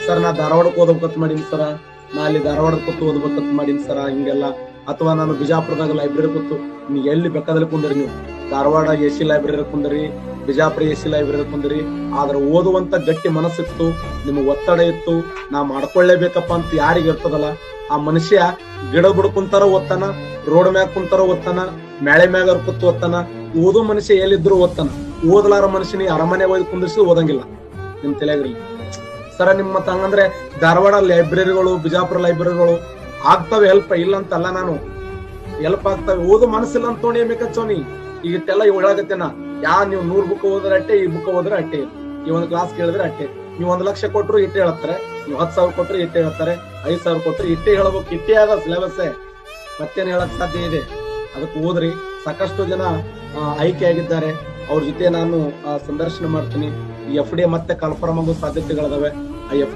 Sir ನಾ ಧಾರವಾಡಕ್ಕೆ ಓದಬೇಕಂತ ಮಾಡೀನಿ ಸರ, ನಾ ಅಲ್ಲಿ ಧಾರವಾಡದ ಕೂತು ಓದ್ಬೇಕಂತ ಮಾಡೀನಿ ಸರ ಹಿಂಗೆಲ್ಲ. ಅಥವಾ ನಾನು ಬಿಜಾಪುರದಾಗ ಲೈಬ್ರರಿ ಕೂತು, ನೀ ಎಲ್ಲಿ ಬೇಕಾದಲ್ಲಿ ಕುಂದ್ರಿ, ನೀವು ಧಾರವಾಡ AC ಲೈಬ್ರರಿ ಕುಂದ್ರಿ, ಬಿಜಾಪುರ AC ಲೈಬ್ರರಿ ಕುಂದ್ರಿ, ಆದ್ರೆ ಓದುವಂತ ಗಟ್ಟಿ ಮನಸ್ಸಿತ್ತು, ನಿಮ್ಗೆ ಒತ್ತಡ ಇತ್ತು, ನಾ ಮಾಡ್ಕೊಳ್ಳೇಬೇಕಪ್ಪ ಅಂತ ಯಾರಿಗ ಇರ್ತದಲ್ಲ ಆ ಮನುಷ್ಯ ಗಿಡ ಬುಡ ಕುಂತಾರ ಓದ್ತಾನ, ರೋಡ್ ಮ್ಯಾಗ ಕುಂತಾರ ಓದ್ತಾನ, ಮ್ಯಾಳೆ ಮ್ಯಾಗ ಕೂತು ಓದ್ತಾನ. ಓದೋ ಮನುಷ್ಯ ಎಲ್ಲಿದ್ರು ಓದ್ತಾನ. ಓದಲಾರ ಮನುಷ್ಯನಿಗೆ ಅರಮನೆ ಒಯ್ದು ಕುಂದಿಸಿ ಓದಂಗಿಲ್ಲ. ನಿಮ್ ತಲೆಗ್ರಿ ಸರ. ನಿಮ್ ಮತ್ತ ಹಂಗಂದ್ರೆ ಧಾರವಾಡ ಲೈಬ್ರರಿಗಳು, ಬಿಜಾಪುರ ಲೈಬ್ರರಿಗಳು ಆಗ್ತಾವೆ ಹೆಲ್ಪ್, ಇಲ್ಲ ಅಂತಲ್ಲ, ನಾನು ಹೆಲ್ಪ್ ಆಗ್ತಾವೆ. ಓದು ಮನಸ್ಸಿಲ್ಲ ಅಂತ ತೊಗೊಂಡೇಬೇಕಚ್ಚೋನಿ. ಈಗ ಇಟ್ಟೆಲ್ಲ ಹೇಳಾಕತ್ತೇನ, ನೀವು 100 ಬುಕ್ ಹೋದ್ರೆ ಅಟ್ಟೆ, ಈ ಬುಕ್ ಹೋದ್ರೆ ಅಟ್ಟೆ, ಈ ಒಂದು ಕ್ಲಾಸ್ ಕೇಳಿದ್ರೆ ಅಟ್ಟೆ. ನೀವು 1 ಲಕ್ಷ ಕೊಟ್ರು ಇಟ್ಟೆ ಹೇಳ್ತಾರೆ, ನೀವು 10,000 ಕೊಟ್ರು ಇಟ್ಟೆ ಹೇಳ್ತಾರೆ, 5,000 ಕೊಟ್ರು ಇಟ್ಟೆ ಹೇಳ್ಬೇಕು. ಇಟ್ಟೆ ಆದ ಸಿಲೆಬಸ್, ಮತ್ತೇನ್ ಹೇಳಕ್ ಸಾಧ್ಯ ಇದೆ? ಅದಕ್ಕೆ ಓದ್ರಿ. ಸಾಕಷ್ಟು ಜನ ಆಯ್ಕೆ ಆಗಿದ್ದಾರೆ, ಅವ್ರ ಜೊತೆ ನಾನು ಸಂದರ್ಶನ ಮಾಡ್ತೀನಿ. ಈ FD ಮತ್ತೆ ಕನ್ಫರ್ಮ್ ಆಗೋ ಸಾಧ್ಯತೆಗಳಿದಾವೆ. ಆ FD